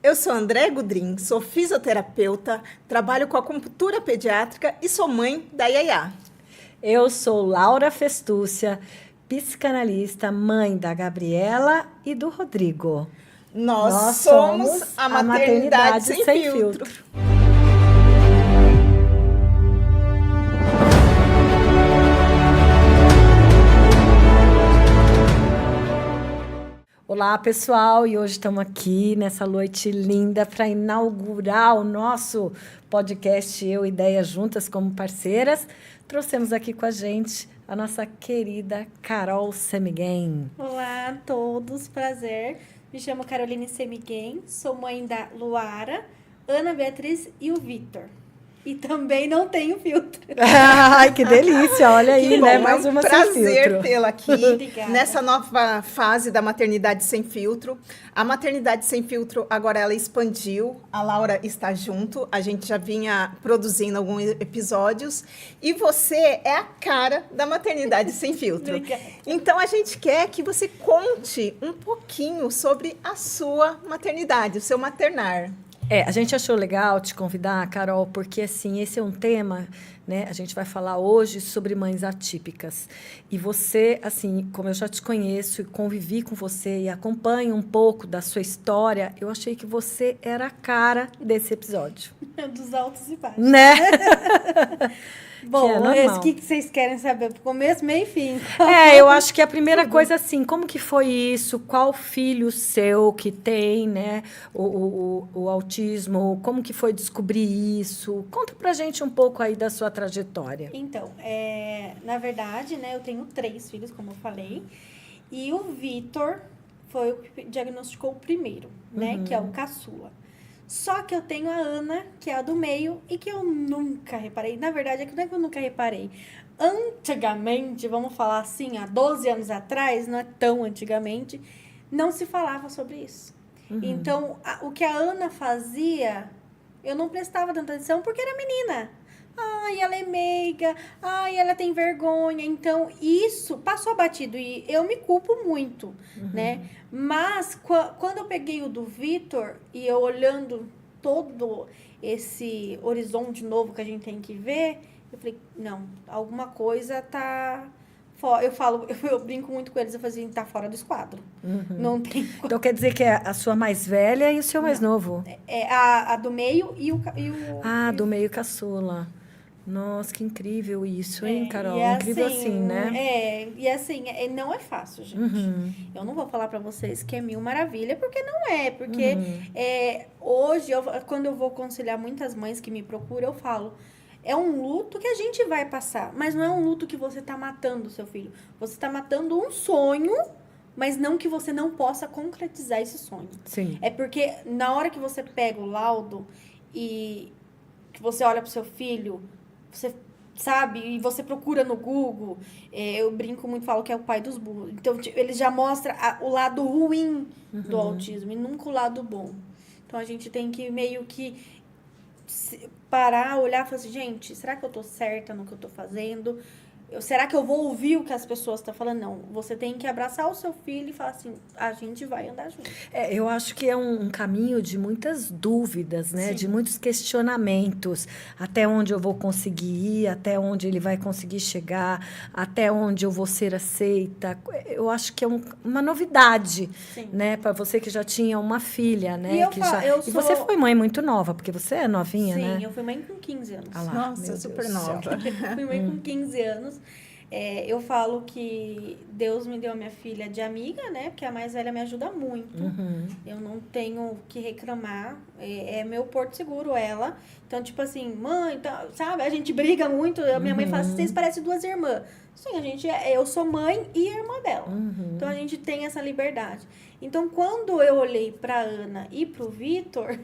Eu sou André Gudrin, sou fisioterapeuta, trabalho com acupuntura pediátrica e sou mãe da Yaya. Eu sou Laura Festúcia, psicanalista, mãe da Gabriela e do Rodrigo. Nós somos a Maternidade Sem Filtro. Olá, pessoal, e hoje estamos aqui nessa noite linda para inaugurar o nosso podcast Eu e Ideia Juntas como parceiras. Trouxemos aqui com a gente a nossa querida Carol Semiguem. Olá a todos, prazer. Me chamo Caroline Semiguem, sou mãe da Luara, Ana Beatriz e o Vitor. E também não tenho filtro. Ai, que delícia, olha aí, que bom, né? Mais uma sem prazer filtro. tê-la aqui nessa nova fase da Maternidade Sem Filtro. A Maternidade Sem Filtro, agora ela expandiu, a Laura está junto, a gente já vinha produzindo alguns episódios e você é a cara da Maternidade Sem Filtro. Obrigada. Então, a gente quer que você conte um pouquinho sobre a sua maternidade, o seu maternar. A gente achou legal te convidar, Carol, porque assim, esse é um tema, né? A gente vai falar hoje sobre mães atípicas. E você, assim, como eu já te conheço e convivi com você e acompanho um pouco da sua história, eu achei que você era a cara desse episódio. Dos altos e baixos. Né? Bom, é o que vocês querem saber? Começo, meio e fim. Eu acho que a primeira coisa, assim, como que foi isso? Qual filho seu que tem, né, o autismo? Como que foi descobrir isso? Conta pra gente um pouco aí da sua trajetória. Então, na verdade, né, eu tenho 3 filhos, como eu falei. E o Vitor foi o que diagnosticou o primeiro, né, que é o caçula. Só que eu tenho a Ana, que é a do meio, e que eu nunca reparei. Na verdade, não é que eu nunca reparei. Antigamente, vamos falar assim, há 12 anos atrás, não é tão antigamente, não se falava sobre isso. Então, o que a Ana fazia, eu não prestava tanta atenção porque era menina. Ai, ela é meiga, ai, ela tem vergonha. Então, isso passou batido e eu me culpo muito, né? Mas, quando eu peguei o do Vitor e eu olhando todo esse horizonte novo que a gente tem que ver, eu falei, não, alguma coisa tá... Eu brinco muito com eles, eu falo assim, tá fora do esquadro. Não tem... Então, quer dizer que é a sua mais velha e o seu mais novo? É a do meio e o do meio caçula. Nossa, que incrível isso, hein, Carol? E Incrível assim, né? E assim, não é fácil, gente. Eu não vou falar pra vocês que é mil maravilha, porque não é. Porque hoje, quando eu vou aconselhar muitas mães que me procuram, eu falo, é um luto que a gente vai passar, mas não é um luto que você tá matando o seu filho. Você tá matando um sonho, mas não que você não possa concretizar esse sonho. Sim. É porque na hora que você pega o laudo e que você olha pro seu filho, você sabe, e você procura no Google, eu brinco muito, falo que é o pai dos burros. Então, ele já mostra o lado ruim do autismo e nunca o lado bom. Então, a gente tem que meio que parar, olhar e falar assim, gente, será que eu tô certa no que eu tô fazendo? Será que eu vou ouvir o que as pessoas estão falando? Não, você tem que abraçar o seu filho e falar assim, a gente vai andar junto. Eu acho que é um caminho de muitas dúvidas, né? Sim. De muitos questionamentos. Até onde eu vou conseguir ir, até onde ele vai conseguir chegar, até onde eu vou ser aceita. Eu acho que é uma novidade, Sim. né? Para você que já tinha uma filha, né? E E você foi mãe muito nova, porque você é novinha, Sim, né? eu fui mãe com 15 anos. Ah lá, Nossa, super nova. Fui mãe com 15 anos. Eu falo que Deus me deu a minha filha de amiga, né? Porque a mais velha me ajuda muito. Eu não tenho o que reclamar. É meu porto seguro, ela. Então, tipo assim, mãe, sabe? A gente briga muito. Minha mãe fala, vocês parecem 2 irmãs. Sim, eu sou mãe e irmã dela. Então, a gente tem essa liberdade. Então, quando eu olhei pra Ana e pro Vitor,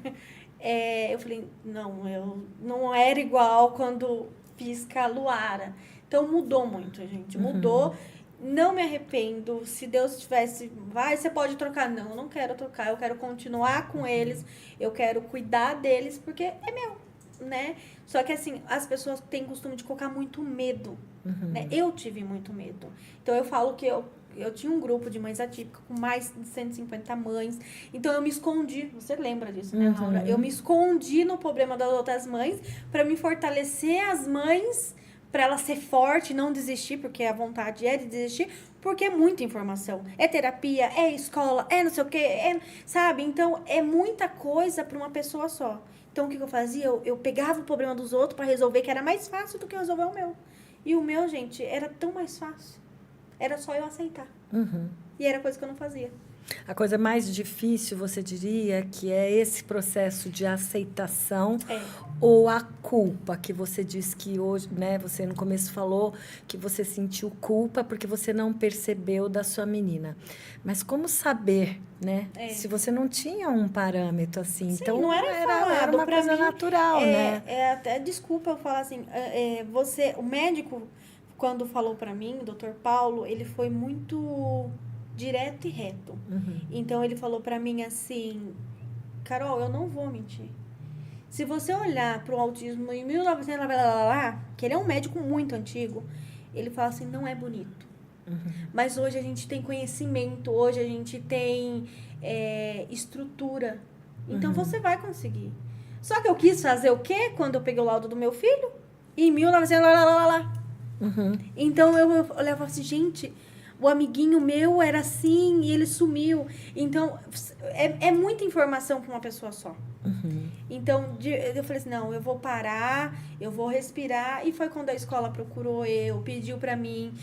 eu falei, não era igual quando fiz com a Luara. Então, mudou muito, gente. Mudou. Não me arrependo. Se Deus tivesse... você pode trocar. Não, eu não quero trocar. Eu quero continuar com eles. Eu quero cuidar deles, porque é meu, né? Só que, assim, as pessoas têm costume de colocar muito medo. Né? Eu tive muito medo. Então, eu falo que eu tinha um grupo de mães atípicas com mais de 150 mães. Então, eu me escondi. Você lembra disso, né, Laura? Eu me escondi no problema das outras mães para me fortalecer as mães, para ela ser forte, não desistir, porque a vontade é de desistir, porque é muita informação. É terapia, é escola, é não sei o quê, sabe? Então, é muita coisa para uma pessoa só. Então, o que eu fazia? Eu pegava o problema dos outros para resolver, que era mais fácil do que resolver o meu. E o meu, gente, era tão mais fácil. Era só eu aceitar. E era coisa que eu não fazia. A coisa mais difícil, você diria, que é esse processo de aceitação ou a culpa, que você disse que hoje, né, você no começo falou que você sentiu culpa porque você não percebeu da sua menina. Mas como saber, né? Se você não tinha um parâmetro assim, Sim, então não era uma pra coisa mim, natural, né? Até desculpa eu falar assim, o médico, quando falou pra mim, o Dr. Paulo, ele foi muito direto e reto. Então, ele falou pra mim assim, Carol, eu não vou mentir. Se você olhar pro autismo em 1900, que ele é um médico muito antigo, ele fala assim, não é bonito. Mas hoje a gente tem conhecimento, hoje a gente tem estrutura. Então, você vai conseguir. Só que eu quis fazer o quê? Quando eu peguei o laudo do meu filho? Em 1900, Então, eu olhava assim, gente, o amiguinho meu era assim e ele sumiu. Então, é muita informação para uma pessoa só. Então, eu falei assim, não, eu vou parar, eu vou respirar. E foi quando a escola procurou pediu para mim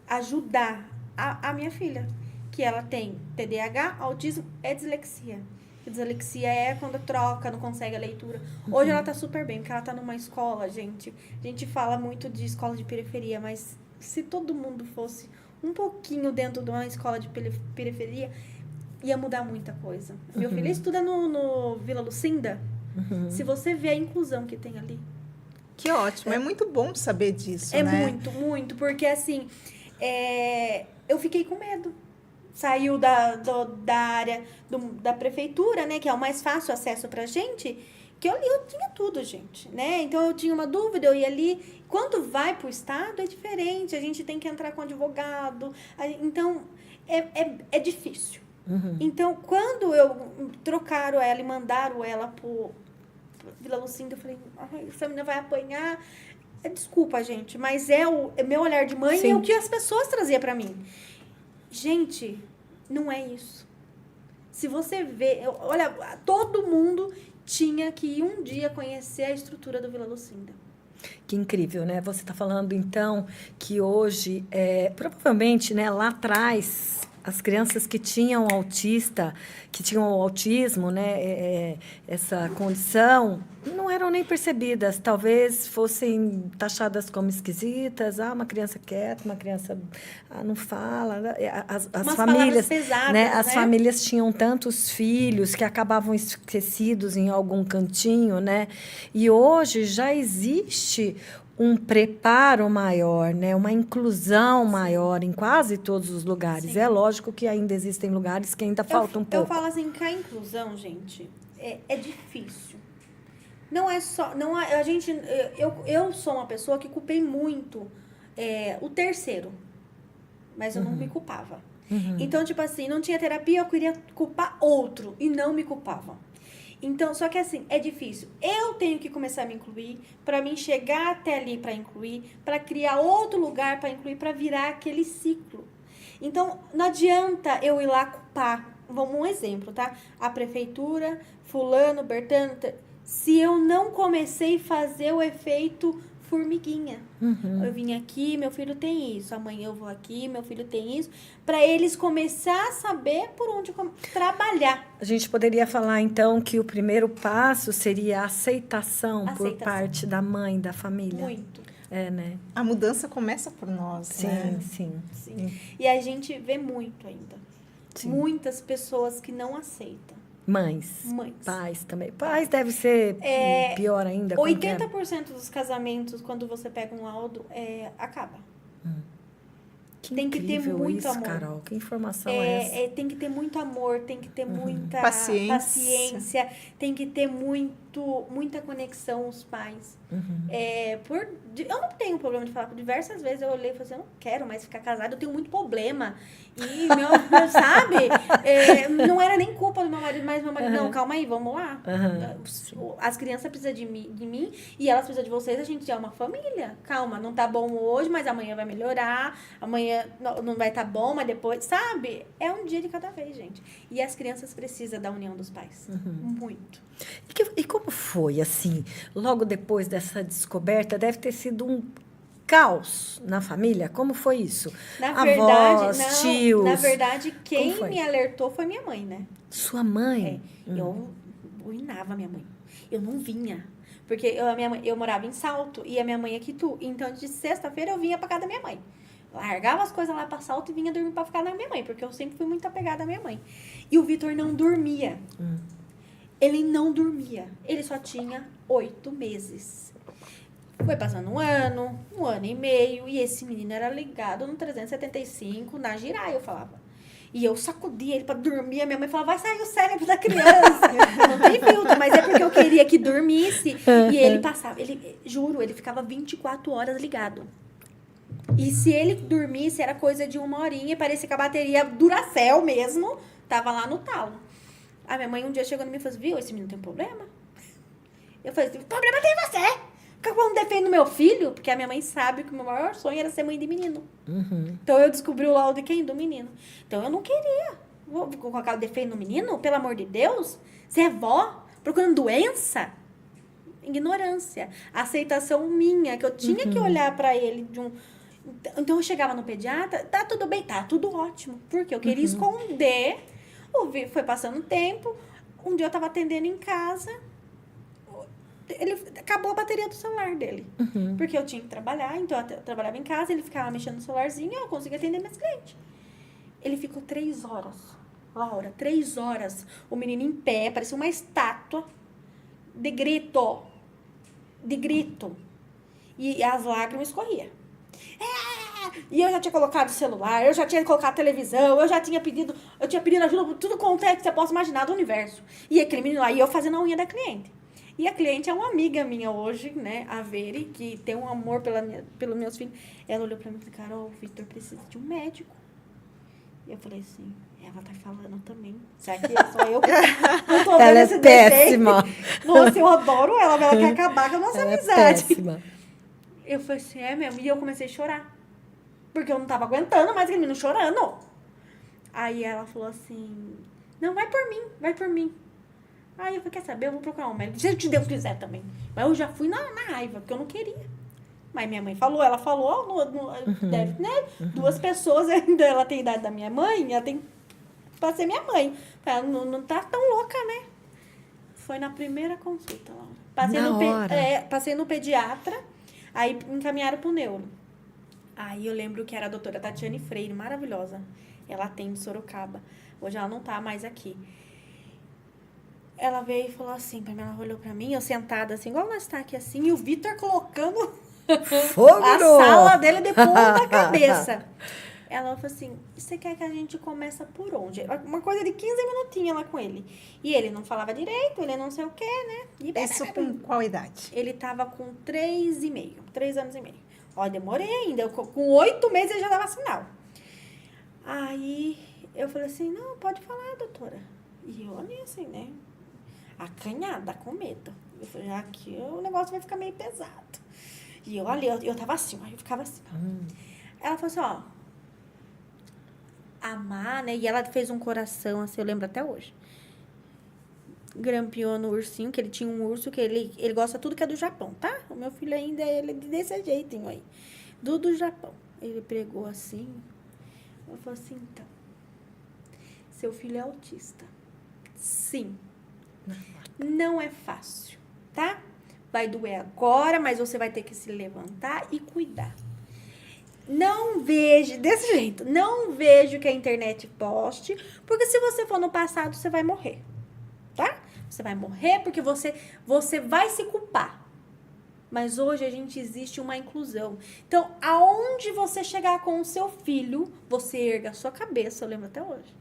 ajudar a minha filha, que ela tem TDAH, autismo e dislexia. Dislexia é quando troca, não consegue a leitura. Hoje ela tá super bem, porque ela tá numa escola, gente. A gente fala muito de escola de periferia, mas se todo mundo fosse um pouquinho dentro de uma escola de periferia, ia mudar muita coisa. Meu filho estuda no Vila Lucinda. Se você vê a inclusão que tem ali. Que ótimo, é muito bom saber disso, É né? muito, muito, porque assim, eu fiquei com medo. Saiu da área da prefeitura, né, que é o mais fácil acesso pra gente, que eu tinha tudo, gente, né? Então, eu tinha uma dúvida, eu ia ali. Quando vai pro estado, é diferente, a gente tem que entrar com advogado. Então, é difícil. Então, quando trocaram ela e mandaram ela pro Vila Lucinda, eu falei, essa menina vai apanhar. Desculpa, gente, mas meu olhar de mãe. Sim. É o que as pessoas traziam pra mim. Gente, não é isso. Se você vê, olha, todo mundo tinha que ir um dia conhecer a estrutura do Vila Lucinda. Que incrível, né? Você está falando, então, que hoje, provavelmente, né, lá atrás, as crianças que tinham que tinham o autismo, né, essa condição, não eram nem percebidas. Talvez fossem taxadas como esquisitas. Uma criança quieta, uma criança não fala. As famílias, pesadas, né, as famílias tinham tantos filhos que acabavam esquecidos em algum cantinho, né? E hoje já existe um preparo maior, né? Uma inclusão maior em quase todos os lugares. Sim. É lógico que ainda existem lugares que ainda falta um pouco. Eu falo assim, que a inclusão, gente, é difícil. Não é só... Eu sou uma pessoa que culpei muito o terceiro, mas eu não me culpava. Então, tipo assim, não tinha terapia, eu queria culpar outro e não me culpava. Então, só que assim, é difícil. Eu tenho que começar a me incluir, para mim chegar até ali para incluir, para criar outro lugar para incluir, para virar aquele ciclo. Então, não adianta eu ir lá culpar. Vamos um exemplo, tá? A prefeitura, fulano, bertano, se eu não comecei a fazer o efeito formiguinha. Eu vim aqui, meu filho tem isso. Amanhã eu vou aqui, meu filho tem isso. Para eles começar a saber por onde trabalhar. A gente poderia falar, então, que o primeiro passo seria a aceitação por parte da mãe, da família. Muito. Né? A mudança começa por nós, sim, né? Sim. E a gente vê muito ainda. Sim. Muitas pessoas que não aceitam. Mães. Pais também. Pais deve ser pior ainda. 80% dos casamentos, quando você pega um laudo, acaba. Que tem que ter muito isso, amor. Carol. Que informação é essa? Tem que ter muito amor, tem que ter muita paciência, tem que ter muita conexão os pais. Eu não tenho problema de falar. Por diversas vezes eu olhei e falei assim, eu não quero mais ficar casada, eu tenho muito problema. E sabe? Não era nem culpa do meu marido, mas meu marido, não, calma aí, vamos lá. As crianças precisam de mim e elas precisam de vocês, a gente é uma família. Calma, não tá bom hoje, mas amanhã vai melhorar. Amanhã não vai estar bom, mas depois, sabe? É um dia de cada vez, gente. E as crianças precisam da união dos pais. Muito. E como foi, assim, logo depois dessa descoberta? Deve ter sido um caos na família? Como foi isso? Na verdade, avós, tios? Na verdade, quem foi? me alertou foi minha mãe, né? Sua mãe? Eu ruinava minha mãe. Eu não vinha. Porque eu morava em Salto e a minha mãe é Itu. Então, de sexta-feira, eu vinha pra casa da minha mãe. Largava as coisas lá pra Salto e vinha dormir pra ficar na minha mãe. Porque eu sempre fui muito apegada à minha mãe. E o Vitor não dormia. Ele não dormia. Ele só tinha 8 meses. Foi passando um ano e meio, e esse menino era ligado no 375, na giraia, eu falava. E eu sacudia ele pra dormir, a minha mãe falava, vai sair o cérebro da criança. Não tem filtro, mas é porque eu queria que dormisse. E ele passava, juro, ele ficava 24 horas ligado. E se ele dormisse, era coisa de 1 horinha, e parecia que a bateria Duracell mesmo tava lá no talo. A minha mãe um dia chegou em mim e falou assim, viu, esse menino tem problema? Eu falei assim, problema tem você! Porque eu não defendo meu filho, porque a minha mãe sabe que o meu maior sonho era ser mãe de menino. Então eu descobri o laudo de quem? Do menino. Então eu não queria. Vou colocar o defeito no menino? Pelo amor de Deus? Você é vó? Procurando doença? Ignorância. Aceitação minha, que eu tinha que olhar pra ele de um... Então eu chegava no pediatra, tá tudo bem, tá tudo ótimo. Porque eu queria esconder. Foi passando o tempo. Um dia eu tava atendendo em casa. Ele acabou a bateria do celular dele. Porque eu tinha que trabalhar, então eu trabalhava em casa, ele ficava mexendo no celularzinho e eu conseguia atender meus clientes. Ele ficou 3 horas. Laura, 3 horas. O menino em pé, parecia uma estátua de grito. De grito. E as lágrimas escorriam. E eu já tinha colocado o celular, eu já tinha colocado a televisão, eu tinha pedido ajuda por tudo quanto é que você possa imaginar do universo. E aquele menino lá, e eu fazendo a unha da cliente. E a cliente é uma amiga minha hoje, né, a Veri, que tem um amor pelos meus filhos. Ela olhou pra mim e falou, Carol, o Vitor precisa de um médico. E eu falei assim, ela tá falando também. Será que só eu que não tô vendo ela esse é péssima. defeito? Nossa, eu adoro ela, mas ela quer acabar com a nossa amizade. É péssima. Eu falei assim, é mesmo? E eu comecei a chorar. Porque eu não tava aguentando mais aquele menino chorando. Aí ela falou assim, não, vai por mim. Aí eu falei, quer saber, eu vou procurar um médico. Se Deus quiser também. Mas eu já fui na raiva, porque eu não queria. Mas minha mãe falou, ela falou, deve, né? 2 pessoas ainda, ela tem a idade da minha mãe, ela tem pra ser minha mãe. Ela não tá tão louca, né? Foi na primeira consulta, Laura. Passei no pediatra, aí me encaminharam pro neuro. Aí eu lembro que era a doutora Tatiane Freire, maravilhosa. Ela atende Sorocaba. Hoje ela não tá mais aqui. Ela veio e falou assim, ela olhou pra mim, eu sentada assim, igual nós tá aqui assim, e o Vitor colocando a sala dele de ponta cabeça. Ela falou assim, você quer que a gente comece por onde? Uma coisa de 15 minutinhos lá com ele. E ele não falava direito, ele não sei o quê, né? Isso com qual idade? Ele tava com 3 anos e meio. Ó, demorei ainda, com 8 meses ele já dava sinal. Aí eu falei assim, não, pode falar, doutora. E eu olhei assim, né? Acanhada, com medo. Eu falei, aqui o negócio vai ficar meio pesado. E eu olhei, eu tava assim, eu ficava assim. Ela falou assim, ó, amar, né? E ela fez um coração, assim, eu lembro até hoje. Grampeou no ursinho, que ele tinha um urso, que ele gosta tudo que é do Japão, tá? O meu filho ainda, ele é desse jeitinho aí. Do Japão. Ele pregou assim. Eu falei assim, então, seu filho é autista. Sim. Não é fácil, tá? Vai doer agora, mas você vai ter que se levantar e cuidar. Não vejo, desse jeito, não vejo que a internet poste, porque se você for no passado, você vai morrer, tá? Você vai morrer porque você vai se culpar. Mas hoje existe uma inclusão. Então, aonde você chegar com o seu filho, você erga a sua cabeça, eu lembro até hoje.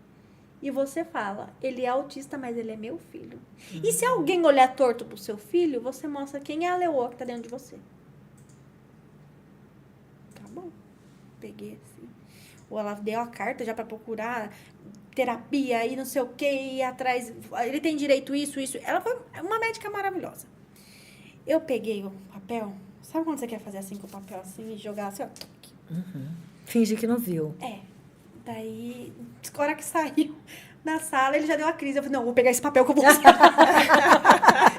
e você fala, ele é autista, mas ele é meu filho. E se alguém olhar torto pro seu filho, você mostra quem é a leoa que tá dentro de você. Tá bom. Peguei assim. Ou ela deu a carta já pra procurar terapia e não sei o que, ir atrás. Ele tem direito isso. Ela foi uma médica maravilhosa. Eu peguei o papel. Sabe quando você quer fazer assim com o papel assim e jogar assim, ó? Finge que não viu. Daí, a hora que saiu da sala, ele já deu a crise. Eu falei, não, vou pegar esse papel que eu vou usar.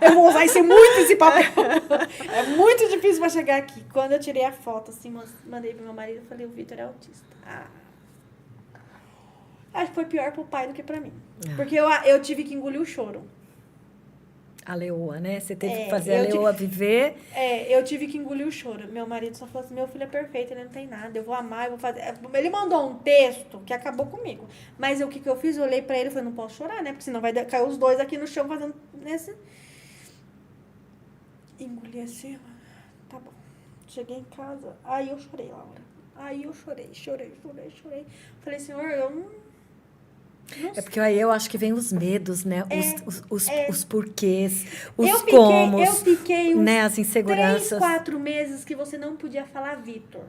Eu vou usar muito esse papel. É muito difícil pra chegar aqui. Quando eu tirei a foto, assim, mandei pro meu marido, falei, o Vitor é autista. Acho que foi pior pro pai do que pra mim. Porque eu tive que engolir o choro. A leoa, né? Você teve que fazer a leoa viver. Eu tive que engolir o choro. Meu marido só falou assim, meu filho é perfeito, ele não tem nada, eu vou amar, eu vou fazer... Ele mandou um texto que acabou comigo. Mas o que eu fiz? Eu olhei pra ele e falei, não posso chorar, né? Porque senão vai cair os dois aqui no chão fazendo nesse... Engoli assim, tá bom. Cheguei em casa, aí eu chorei, Laura. Aí eu chorei. Falei, Senhor, eu não... É porque aí eu acho que vem os medos, né? Os porquês, os comos. Eu fiquei uns né? As inseguranças. 3-4 meses que você não podia falar Vitor.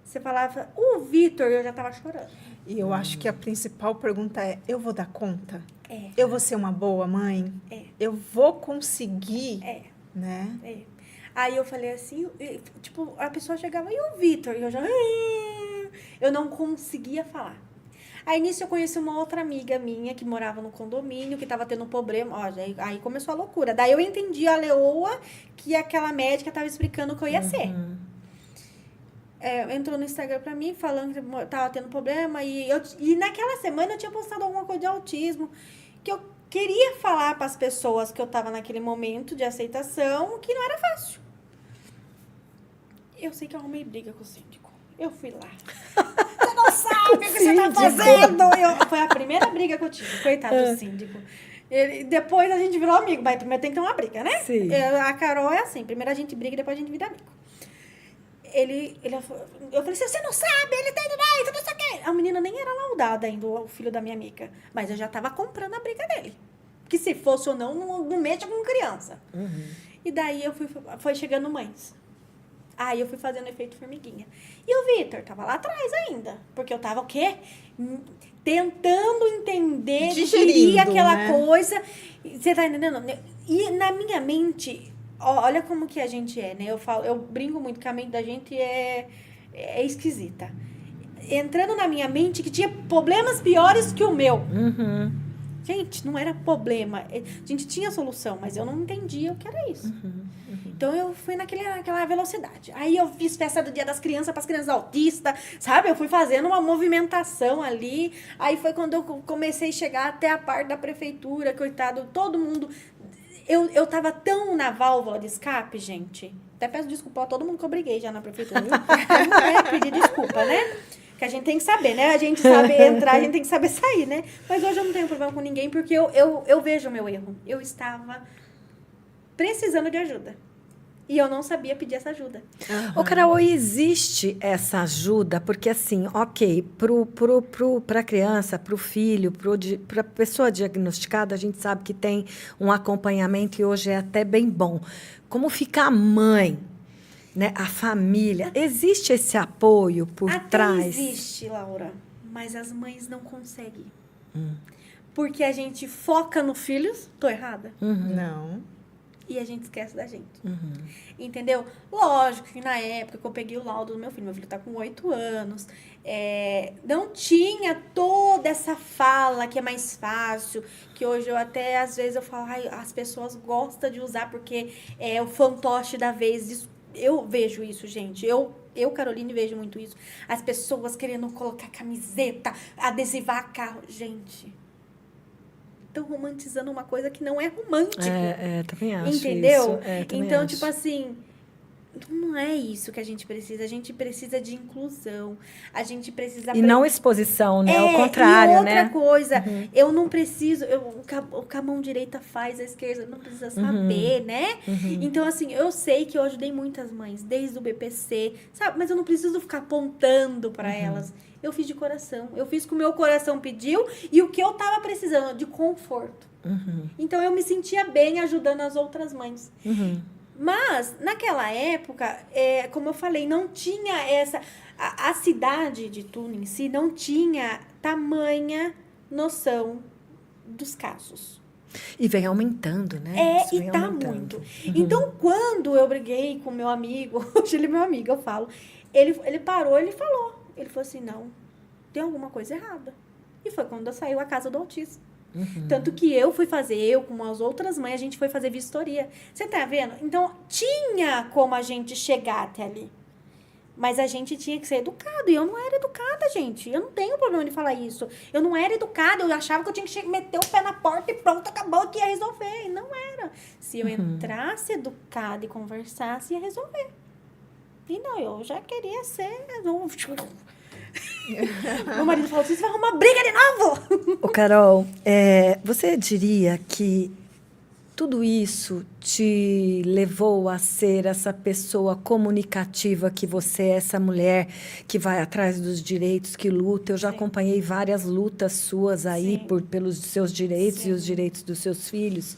Você falava, o Vitor, eu já tava chorando. E eu acho que a principal pergunta é, eu vou dar conta? Eu vou ser uma boa mãe? Eu vou conseguir? Né? Aí eu falei assim, tipo, a pessoa chegava, e o Vitor? E eu já... Eu não conseguia falar. Aí, nisso, eu conheci uma outra amiga minha que morava no condomínio, que tava tendo um problema. Ó, aí começou a loucura. Daí, eu entendi a leoa que aquela médica tava explicando o que eu ia ser. Entrou no Instagram pra mim, falando que tava tendo problema. E naquela semana, eu tinha postado alguma coisa de autismo. Que eu queria falar pras pessoas que eu tava naquele momento de aceitação, que não era fácil. Eu sei que eu arrumei briga com o síndico. Eu fui lá. Você não sabe o que você tá fazendo! Foi a primeira briga que eu tive. Coitado do síndico. Depois a gente virou amigo. Mas primeiro tem que ter uma briga, né? Sim. A Carol é assim. Primeiro a gente briga e depois a gente vira amigo. Eu falei assim, você não sabe, ele tem direito, não sei o quê. A menina nem era laudada ainda, o filho da minha amiga. Mas eu já tava comprando a briga dele. Que se fosse ou não mexe com criança. E daí foi chegando mães. Aí eu fui fazendo efeito formiguinha. E o Vitor tava lá atrás ainda. Porque eu tava o quê? Tentando entender, digerir aquela coisa. Você tá entendendo? E na minha mente, olha como que a gente é, né? Eu brinco muito que a mente da gente é esquisita. Entrando na minha mente que tinha problemas piores que o meu. Gente, não era problema. A gente tinha solução, mas eu não entendia o que era isso. Então, eu fui naquela velocidade. Aí, eu fiz festa do Dia das Crianças para as crianças autistas, sabe? Eu fui fazendo uma movimentação ali. Aí, foi quando eu comecei a chegar até a parte da prefeitura, coitado, todo mundo... Eu tava tão na válvula de escape, gente. Até peço desculpa a todo mundo que eu briguei já na prefeitura. Não é pedir desculpa, né? Que a gente tem que saber, né? A gente sabe entrar, a gente tem que saber sair, né? Mas hoje eu não tenho problema com ninguém, porque eu vejo o meu erro. Eu estava precisando de ajuda. E eu não sabia pedir essa ajuda. Ô, Carol, existe essa ajuda? Porque, assim, ok, para a criança, para o filho, para a pessoa diagnosticada, a gente sabe que tem um acompanhamento e hoje é até bem bom. Como fica a mãe, né? A família? Existe esse apoio por trás? Existe, Laura, mas as mães não conseguem. Porque a gente foca no filho, tô errada? Não. E a gente esquece da gente. Entendeu? Lógico que na época que eu peguei o laudo do meu filho tá com 8 anos, não tinha toda essa fala que é mais fácil, que hoje eu até, às vezes, eu falo, as pessoas gostam de usar porque é o fantoche da vez. Eu vejo isso, gente. Eu, Caroline, vejo muito isso. As pessoas querendo colocar camiseta, adesivar carro. Gente... Estão romantizando uma coisa que não é romântico. Também acho entendeu? isso. Também então, acho. tipo assim, não é isso que a gente precisa de inclusão, a gente precisa... E não exposição, né? Ao contrário, e outra né? coisa, eu não preciso, o que a mão direita faz, a esquerda não precisa saber, né? Então, assim, eu sei que eu ajudei muitas mães, desde o BPC, sabe? Mas eu não preciso ficar apontando para elas. Eu fiz de coração, eu fiz o que o meu coração pediu e o que eu tava precisando, de conforto. Então, eu me sentia bem ajudando as outras mães. Mas, naquela época, como eu falei, não tinha essa... A cidade de Tuna em si não tinha tamanha noção dos casos. E vem aumentando, né? Isso E vem tá aumentando. muito. Então, quando eu briguei com meu amigo, hoje ele é meu amigo, eu falo, ele parou, ele falou assim, não, tem alguma coisa errada. E foi quando saiu a Casa do Autismo. Tanto que eu com as outras mães, a gente foi fazer vistoria. Você tá vendo? Então, tinha como a gente chegar até ali. Mas a gente tinha que ser educado. E eu não era educada, gente. Eu não tenho problema de falar isso. Eu não era educada. Eu achava que eu tinha que meter o pé na porta e pronto, acabou, que ia resolver. E não era. Se eu entrasse educada e conversasse, ia resolver. E não, eu já queria ser... Meu marido falou assim, você vai arrumar briga de novo? Ô, Carol, você diria que tudo isso te levou a ser essa pessoa comunicativa que você é, essa mulher que vai atrás dos direitos, que luta? Eu já acompanhei várias lutas suas aí pelos seus direitos e os direitos dos seus filhos.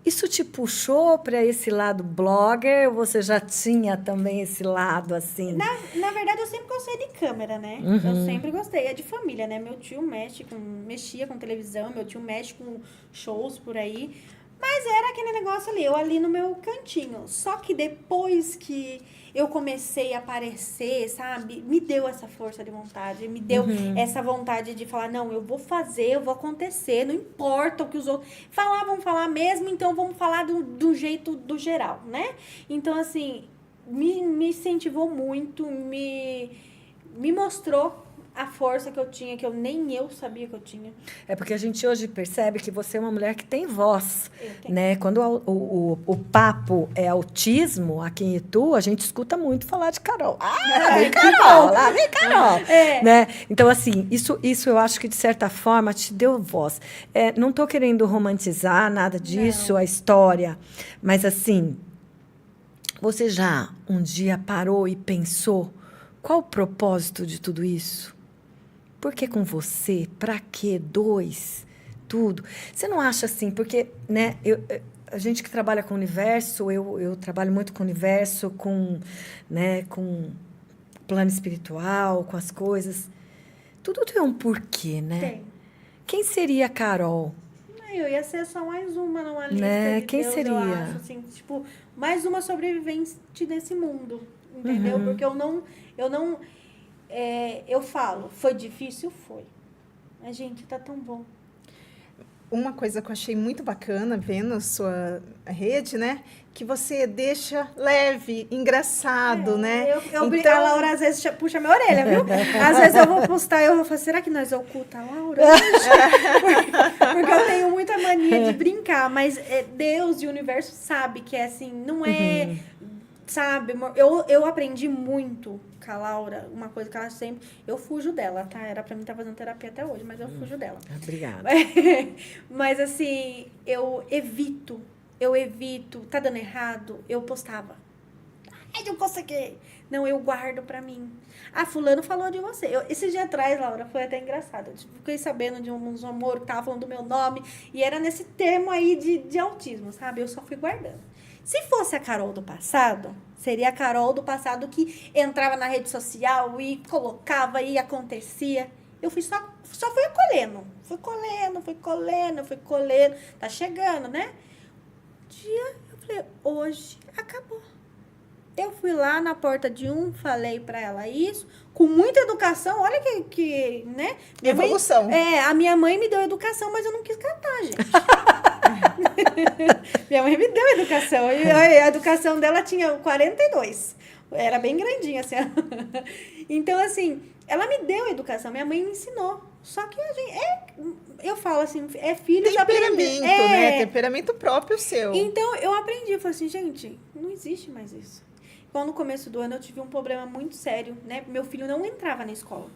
Isso te puxou para esse lado blogger ou você já tinha também esse lado assim? Na verdade, eu sempre gostei de câmera, né? Eu sempre gostei. É de família, né? Meu tio mexia com televisão, meu tio mexe com shows por aí. Mas era aquele negócio ali, eu ali no meu cantinho. Só que depois que eu comecei a aparecer, sabe? Me deu essa força de vontade, me deu essa vontade de falar, não, eu vou fazer, eu vou acontecer, não importa o que os outros... vão falar mesmo, então vamos falar do jeito do geral, né? Então, assim, me incentivou muito, me mostrou a força que eu tinha, que nem eu sabia que eu tinha. É porque a gente hoje percebe que você é uma mulher que tem voz, Eu tenho. né? Quando o papo é autismo aqui em Itu, a gente escuta muito falar de Carol. Vem Carol, lá vem Carol. Né? Então, assim, isso eu acho que, de certa forma, te deu voz. Não estou querendo romantizar nada disso, a história, mas, assim, você já um dia parou e pensou qual o propósito de tudo isso? Por que com você? Para quê? Dois? Tudo. Você não acha assim? Porque, né, a gente que trabalha com o universo, eu trabalho muito com o universo, com plano espiritual, com as coisas. Tudo tem um porquê, né? Tem. Quem seria a Carol? Eu ia ser só mais uma numa lista Né? de Quem Deus, seria? eu acho, assim, tipo, mais uma sobrevivente desse mundo, entendeu? Porque eu falo, foi difícil? Foi. Mas, gente, tá tão bom. Uma coisa que eu achei muito bacana vendo sua rede, né? Que você deixa leve, engraçado, né? A Laura às vezes puxa minha orelha, viu? Às vezes eu vou postar e eu vou falar, será que nós oculta a Laura? Porque eu tenho muita mania de brincar, mas Deus e o universo sabe que é assim, não é... Sabe, amor? Eu aprendi muito com a Laura, uma coisa que ela sempre... Eu fujo dela, tá? Era pra mim estar fazendo terapia até hoje, mas eu fujo dela. Obrigada. Mas, assim, eu evito. Tá dando errado? Eu postava. Ai, não consegui. Não, eu guardo pra mim. Ah, fulano falou de você. Esse dia atrás, Laura, foi até engraçado. Eu fiquei sabendo de uns amor que tava falando do meu nome. E era nesse termo aí de autismo, sabe? Eu só fui guardando. Se fosse a Carol do passado, seria a Carol do passado que entrava na rede social e colocava e acontecia. Eu só fui acolhendo. Fui colhendo. Tá chegando, né? Dia, eu falei, hoje acabou. Eu fui lá na porta de falei pra ela isso, com muita educação, olha que né? Evolução. A minha mãe me deu educação, mas eu não quis catar, gente. Minha mãe me deu educação. E a educação dela tinha 42. Era bem grandinha, assim. Então, assim, ela me deu educação. Minha mãe me ensinou. Só que a gente... eu falo assim, é filho de aprender. Temperamento, né? Temperamento próprio seu. Então, eu aprendi. Eu falei assim, gente, não existe mais isso. Então, no começo do ano, eu tive um problema muito sério, né? Meu filho não entrava na escola.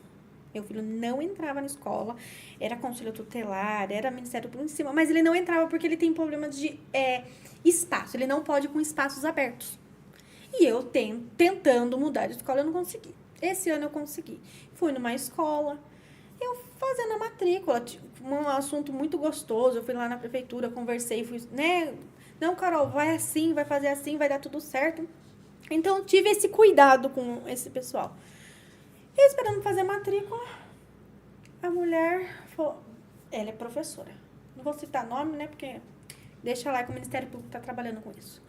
Era conselho tutelar, era Ministério Público em cima, mas ele não entrava porque ele tem problema de espaço. Ele não pode com espaços abertos. E eu tentando mudar de escola, eu não consegui. Esse ano eu consegui. Fui numa escola, eu fazendo a matrícula, um assunto muito gostoso. Eu fui lá na prefeitura, conversei, fui, né? Não, Carol, vai assim, vai fazer assim, vai dar tudo certo. Então, eu tive esse cuidado com esse pessoal. Eu esperando fazer matrícula, a mulher falou, ela é professora. Não vou citar nome, né, porque deixa lá que o Ministério Público está trabalhando com isso.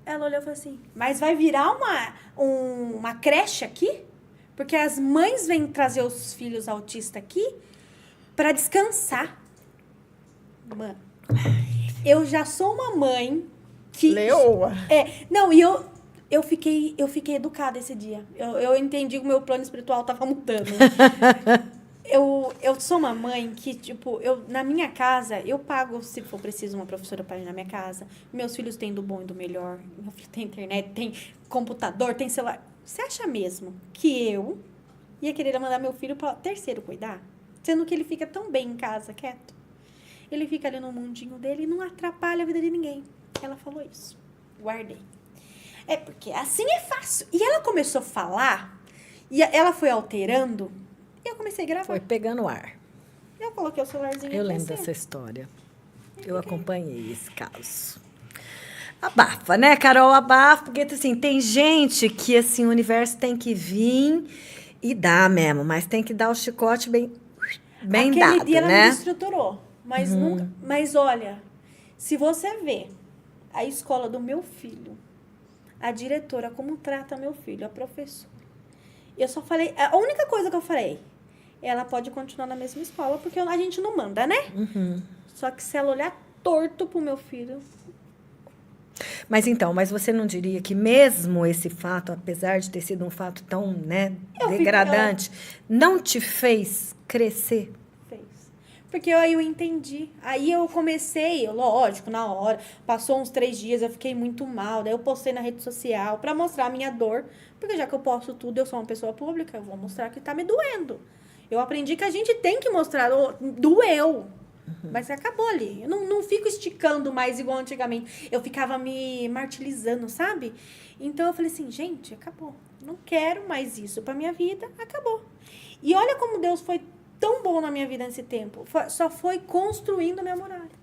Ela olhou e falou assim, mas vai virar uma creche aqui? Porque as mães vêm trazer os filhos autistas aqui para descansar. Mano, eu já sou uma mãe que... Leoa. Não, e eu fiquei educada esse dia. Eu entendi que o meu plano espiritual estava mudando. Eu sou uma mãe que, tipo, na minha casa, eu pago, se for preciso, uma professora para ir na minha casa. Meus filhos têm do bom e do melhor. Meu filho tem internet, tem computador, tem celular. Você acha mesmo que eu ia querer mandar meu filho para terceiro cuidar? Sendo que ele fica tão bem em casa, quieto. Ele fica ali no mundinho dele e não atrapalha a vida de ninguém. Ela falou isso. Guardei. É porque assim é fácil. E ela começou a falar, e ela foi alterando, e eu comecei a gravar. Foi pegando ar. Eu coloquei o celularzinho. Eu lembro dessa história. Eu acompanhei esse caso. Abafa, né, Carol? Abafa, porque assim, tem gente que assim, o universo tem que vir e dar mesmo, mas tem que dar o chicote bem Aquele dado, dia ela né? me desestruturou. Mas nunca. Mas olha, se você vê a escola do meu filho, a diretora, como trata meu filho, a professora. Eu só falei, a única coisa que eu falei, ela pode continuar na mesma escola, porque a gente não manda, né? Só que se ela olhar torto pro meu filho... Mas então, você não diria que mesmo esse fato, apesar de ter sido um fato tão, né, degradante, não te fez crescer? Fez. Porque aí eu entendi. Aí eu comecei, lógico, na hora, passou uns 3 dias, eu fiquei muito mal, daí eu postei na rede social pra mostrar a minha dor, porque já que eu posto tudo, eu sou uma pessoa pública, eu vou mostrar que tá me doendo. Eu aprendi que a gente tem que mostrar, doeu. Mas acabou ali. Eu não fico esticando mais igual antigamente. Eu ficava me martirizando, sabe? Então eu falei assim, gente, acabou. Não quero mais isso pra minha vida, acabou. E olha como Deus foi tão bom na minha vida nesse tempo. Só foi construindo a minha muralha.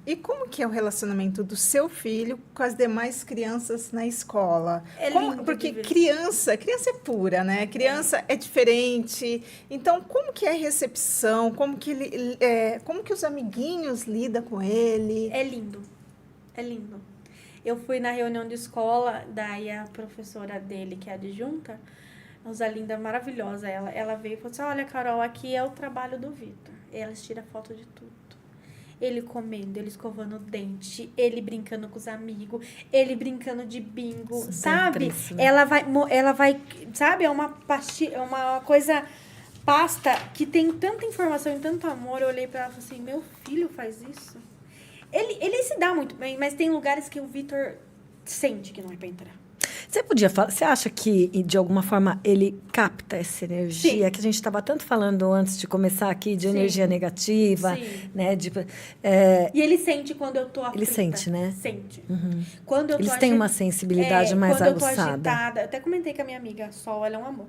E como que é o relacionamento do seu filho com as demais crianças na escola? É lindo porque de ver. criança é pura, né? Criança é diferente. Então, como que é a recepção? Como que os amiguinhos lidam com ele? É lindo. É lindo. Eu fui na reunião de escola, daí a professora dele, que é adjunta, Rosalinda, maravilhosa, ela veio e falou assim, olha, Carol, aqui é o trabalho do Vitor. Elas tiram foto de tudo. Ele comendo, ele escovando o dente, ele brincando com os amigos, ele brincando de bingo, Isso sabe? é triste, né? Ela vai, sabe? É uma coisa, pasta que tem tanta informação e tanto amor. Eu olhei pra ela e falei assim, meu filho faz isso? Ele se dá muito bem, mas tem lugares que o Vitor sente que não é pra entrar. Você podia falar, você acha que, de alguma forma, ele capta essa energia? Sim. Que a gente estava tanto falando antes de começar aqui, de Sim. energia negativa, Sim. né? E ele sente quando eu tô aflita. Ele sente, né? Sente. Quando eu tô Eles têm uma sensibilidade mais quando aguçada. eu tô agitada, eu até comentei com a minha amiga, Sol, ela é um amor.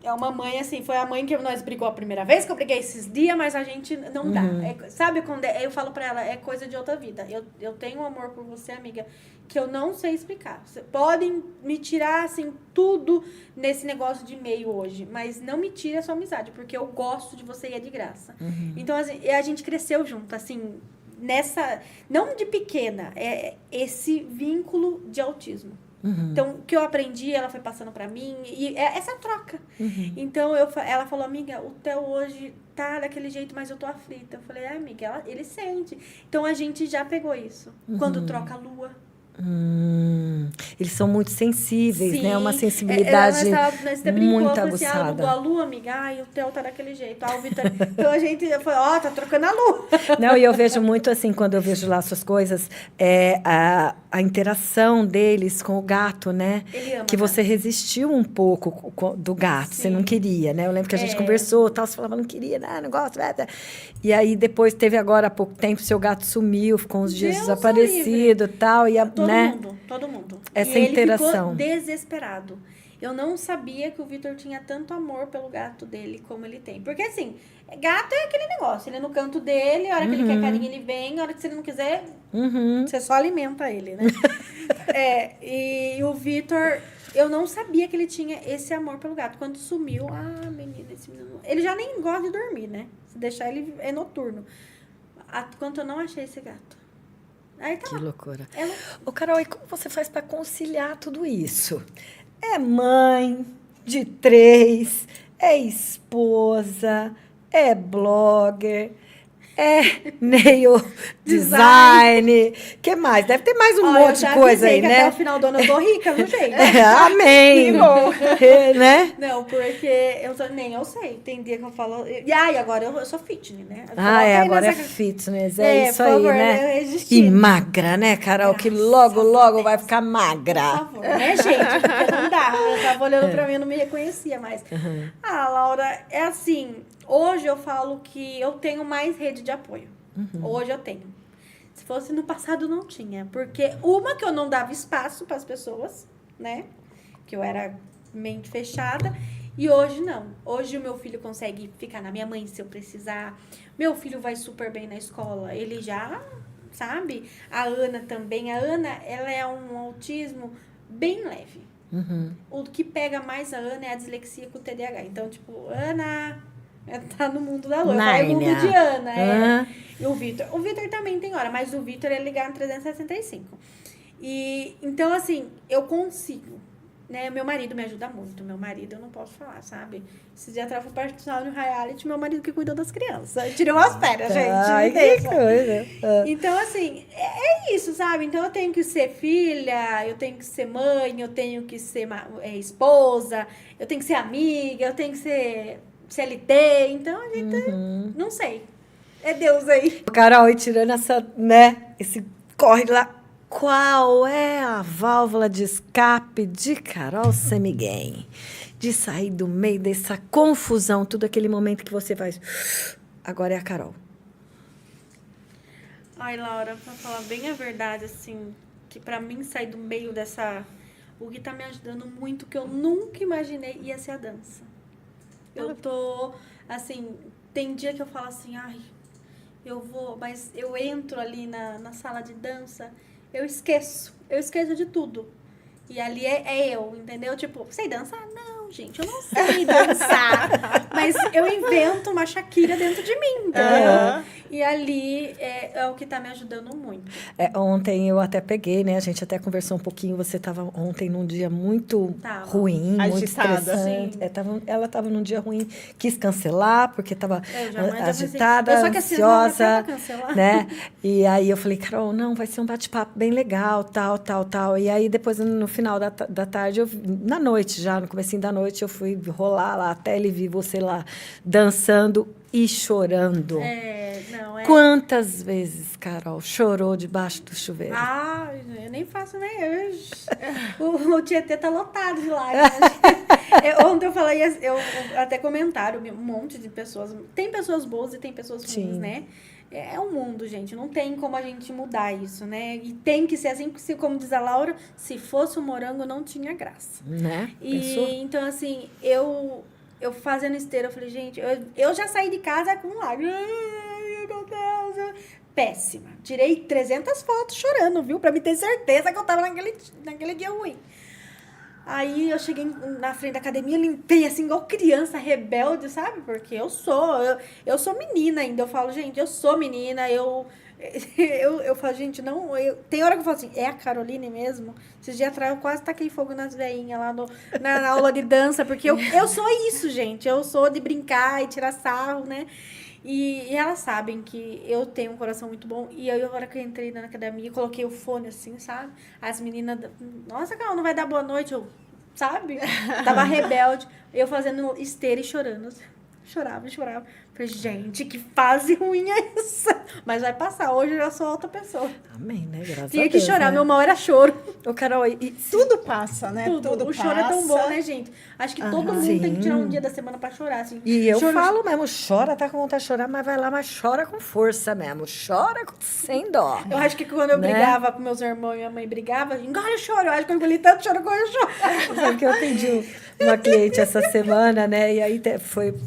É uma mãe, assim, foi a mãe que nós brigou a primeira vez, que eu briguei esses dias, mas a gente não dá. Sabe quando eu falo pra ela, é coisa de outra vida. Eu tenho um amor por você, amiga, que eu não sei explicar. Vocês podem me tirar, assim, tudo nesse negócio de e-mail hoje, mas não me tire a sua amizade, porque eu gosto de você e é de graça. Então, assim, a gente cresceu junto, assim, nessa... Não de pequena, é esse vínculo de autismo. Então, o que eu aprendi, ela foi passando pra mim, e é essa troca. Então, ela falou, amiga, o Theo hoje tá daquele jeito, mas eu tô aflita. Eu falei, amiga, ele sente. Então, a gente já pegou isso. Quando troca a lua, Eles são muito sensíveis, Sim. né? Uma sensibilidade Nós até brincou, muito falou assim, ah, aguçada. mudou a lua, amiga. Ai, o Theo tá daquele jeito. Ah, o Vitor... Então, a gente falou, tá trocando a lua. Não, e eu vejo muito assim, quando eu vejo lá suas coisas, a interação deles com o gato, né? Ele ama Que você gato. resistiu um pouco do gato, você não Sim. queria, né? Eu lembro que a gente conversou, tal, você falava, não queria, não gosto, blá, blá. E aí depois teve agora há pouco tempo, seu gato sumiu, ficou uns dias Deus desaparecido, tal, e Todo mundo. Essa e ele interação. ficou desesperado. Eu não sabia que o Vitor tinha tanto amor pelo gato dele como ele tem. Porque, assim, gato é aquele negócio. Ele é no canto dele, a hora que ele quer carinho, ele vem. A hora que ele não quiser, você só alimenta ele, né? E o Vitor, eu não sabia que ele tinha esse amor pelo gato. Quando sumiu, menina, esse menino... Ele já nem gosta de dormir, né? Se deixar, ele é noturno. Quanto eu não achei esse gato. Aí tá Que lá. loucura. Ela... Ô, Carol, e como você faz para conciliar tudo isso? É mãe de 3, é esposa, é blogger, é nail design. Que mais? Deve ter mais um monte de coisa aí, que né? até o final do ano eu tô rica, não sei. Amém! Né? Não, porque nem eu sei. Tem dia que eu falo... E agora eu sou fitness, né? Agora é fitness, é isso por favor, aí, né? resistir. E magra, né, Carol? Que logo vai ficar magra. Por favor, né, gente? Porque não dá. Eu tava olhando pra mim e não me reconhecia mais. Laura, é assim... Hoje eu falo que eu tenho mais rede de apoio. Hoje eu tenho. Se fosse no passado, não tinha. Porque uma que eu não dava espaço para as pessoas, né? Que eu era mente fechada. E hoje não. Hoje o meu filho consegue ficar na minha mãe se eu precisar. Meu filho vai super bem na escola. Ele já, sabe? A Ana também. A Ana, ela é um autismo bem leve. O que pega mais a Ana é a dislexia com o TDAH. Então, tipo, Ana... tá no mundo da lua. Vai no mundo de Ana, E o Vitor também tem hora, mas o Vitor é ligar no 365. E, então, assim, eu consigo, né? Meu marido me ajuda muito. Meu marido, eu não posso falar, sabe? Esse dia atrás, fui participar no reality, meu marido que cuidou das crianças. Eu tirei umas férias, gente. Ai, que coisa. Então, assim, é isso, sabe? Então, eu tenho que ser filha, eu tenho que ser mãe, eu tenho que ser esposa, eu tenho que ser amiga, eu tenho que ser... CLT, então a gente não sei. É Deus aí. Carol, e tirando esse corre lá, qual é a válvula de escape de Carol Semiguem? De sair do meio dessa confusão, tudo aquele momento que você faz. Agora é a Carol. Ai, Laura, pra falar bem a verdade, assim, que pra mim sair do meio dessa... O que tá me ajudando muito, que eu nunca imaginei, ia ser a dança. Eu tô, assim, tem dia que eu falo assim, eu vou, mas eu entro ali na sala de dança, eu esqueço de tudo. E ali é eu, entendeu? Tipo, sei dançar? Não, gente, eu não sei dançar. Mas eu invento uma Shakira dentro de mim, entendeu? E ali é o que tá me ajudando muito. Ontem eu até peguei, né? A gente até conversou um pouquinho. Você estava ontem num dia muito ruim, agitada. Muito estressante. Ela estava num dia ruim, quis cancelar, porque estava agitada, só que assim, ansiosa, cancelar. né? E aí eu falei, Carol, não, vai ser um bate-papo bem legal, tal. E aí depois, no final da tarde, na noite já, no comecinho da noite, eu fui rolar lá até ele vir você lá dançando e chorando. Quantas vezes, Carol, chorou debaixo do chuveiro? Eu nem faço, né? O Tietê tá lotado de lágrimas. Ontem eu falei, até comentário, um monte de pessoas. Tem pessoas boas e tem pessoas ruins, né? É um mundo, gente. Não tem como a gente mudar isso, né? E tem que ser assim, como diz a Laura, se fosse um morango, não tinha graça. Né? Então, assim, eu fazendo esteira, eu falei, gente, eu já saí de casa com lágrimas. Ai, meu Deus. Péssima. Tirei 300 fotos chorando, viu? Pra me ter certeza que eu tava naquele dia ruim. Aí eu cheguei na frente da academia, limpei assim, igual criança rebelde, sabe? Porque eu sou menina ainda. Eu falo, gente, eu sou menina, eu falo, gente, não... tem hora que eu falo assim, é a Caroline mesmo? Esses dias atrás eu quase taquei fogo nas veinhas lá na aula de dança, porque eu sou isso, gente. Eu sou de brincar e tirar sarro, né? E elas sabem que eu tenho um coração muito bom. E aí, a hora que eu entrei na academia, coloquei o fone assim, sabe? As meninas, nossa, Carol, não vai dar boa noite, eu, sabe? Tava rebelde. Eu fazendo esteira e chorando. Chorava. Falei, gente, que fase ruim é essa? Mas vai passar. Hoje eu já sou outra pessoa. Amém, né? Graças a Deus. Tinha que chorar, né? meu mal era choro. Ô, Carol, Tudo passa, né? Tudo O choro é tão bom, né, gente? Acho que todo mundo tem que tirar um Sim. dia da semana pra chorar, assim. E eu Choro- falo mesmo, chora, tá com vontade de chorar, mas vai lá, mas chora com força mesmo. Chora sem dó. Eu acho que quando eu Né? brigava com meus irmãos e minha mãe brigava, engole o choro. Eu acho que eu engoli tanto choro que eu choro. Sabe que eu atendi uma cliente essa semana, né? E aí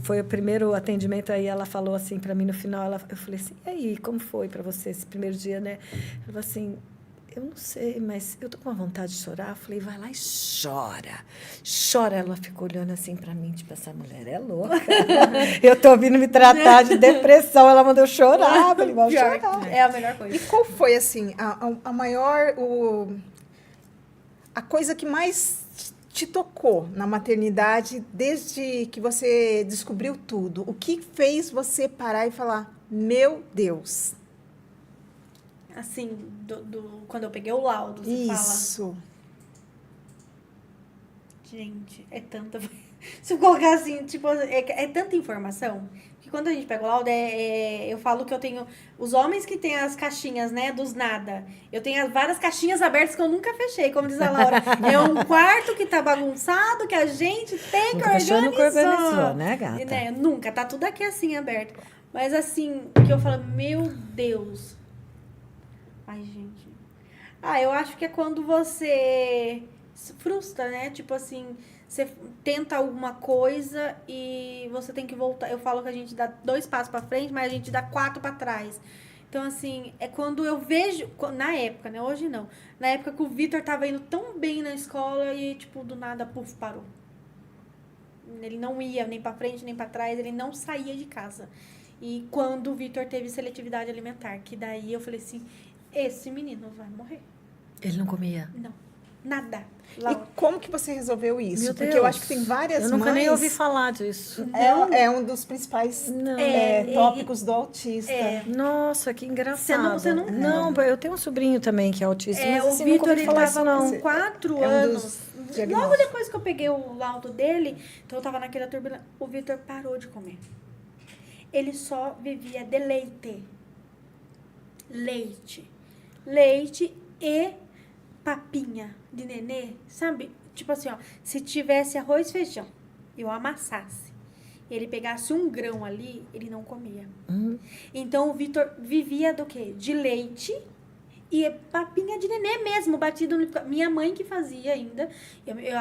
foi o primeiro atendimento, aí ela falou assim para mim no final, eu falei assim, e aí, como foi para você esse primeiro dia, né? Ela falou assim, eu não sei, mas eu tô com uma vontade de chorar. Eu falei, vai lá e chora. Chora. Ela ficou olhando assim para mim, tipo, essa mulher é louca. Eu tô vindo me tratar de depressão, ela mandou eu chorar. Eu falei, vamos Pior, chorar. é a melhor E coisa. qual foi, assim, a maior... a coisa que mais te tocou na maternidade desde que você descobriu tudo? O que fez você parar e falar, meu Deus? Assim, quando eu peguei o laudo, você Isso. fala, gente, é tanta... Se eu colocar assim, tipo, é tanta informação, que quando a gente pega o laudo, eu falo que eu tenho... Os homens que têm as caixinhas, né, dos nada. Eu tenho várias caixinhas abertas que eu nunca fechei, como diz a Laura. É um quarto que tá bagunçado, que a gente tem que Nunca fechou, organizar. nunca organizou, né, gata? E, né, nunca, tá tudo aqui assim, aberto. Mas assim, que eu falo, meu Deus... Ai, gente. Eu acho que é quando você se frustra, né? Tipo assim, você tenta alguma coisa e você tem que voltar. Eu falo que a gente dá 2 passos pra frente, mas a gente dá 4 pra trás. Então, assim, é quando eu vejo... Na época, né? Hoje não. Na época que o Vitor tava indo tão bem na escola e, tipo, do nada, puf, parou. Ele não ia nem pra frente, nem pra trás. Ele não saía de casa. E quando o Vitor teve seletividade alimentar, que daí eu falei assim... Esse menino vai morrer. Ele não comia? Não. Nada. E como que você resolveu isso? Meu Porque Deus. eu acho que tem várias Eu nunca mães... nem ouvi falar disso. É um dos principais Não. tópicos do autista. Nossa, que engraçado. Você não- Não, eu tenho um sobrinho também que é autista, mas o assim, nunca Vitor, ouvi ele falar isso, tava não. com 4 É um anos. dos Logo diagnósticos. depois que eu peguei o laudo dele, então eu tava naquela turbulência, o Vitor parou de comer. Ele só vivia de leite. Leite e papinha de nenê, sabe? Tipo assim, ó, se tivesse arroz e feijão, eu amassasse, ele pegasse um grão ali, ele não comia. Então, o Vitor vivia do quê? De leite e papinha de nenê mesmo, batido no... Minha mãe que fazia ainda.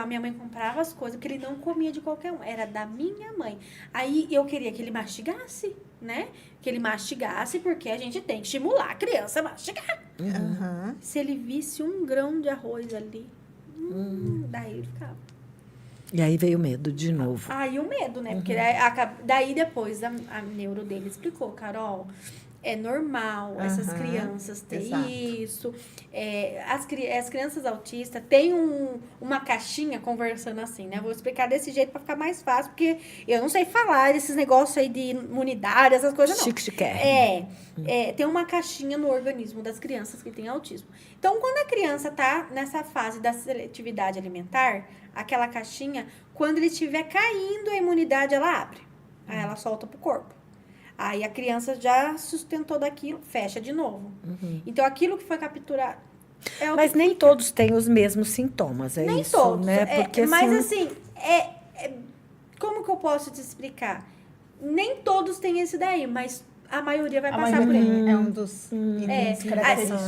A minha mãe comprava as coisas, porque ele não comia de qualquer um. Era da minha mãe. Aí, eu queria que ele mastigasse, né? Que ele mastigasse, porque a gente tem que estimular a criança a mastigar. Aham. Se ele visse um grão de arroz ali, daí ele ficava. E aí veio o medo de novo. Aí o medo, né? Porque daí depois a neuro dele explicou, Carol, é normal essas Aham, crianças ter exato. isso. As crianças autistas têm uma caixinha conversando assim, né? Vou explicar desse jeito para ficar mais fácil, porque eu não sei falar desses negócios aí de imunidade, essas coisas não. Chique-chique. Tem uma caixinha no organismo das crianças que têm autismo. Então, quando a criança tá nessa fase da seletividade alimentar, aquela caixinha, quando ele estiver caindo, a imunidade, ela abre. Aí ela solta pro corpo. Aí a criança já sustentou daquilo, fecha de novo. Então, aquilo que foi capturado... Mas nem todos têm os mesmos sintomas, é Nem isso, todos. né? Porque, mas, assim, como que eu posso te explicar? Nem todos têm esse daí, mas a maioria vai A passar por maioria ele. é um dos itens característicos.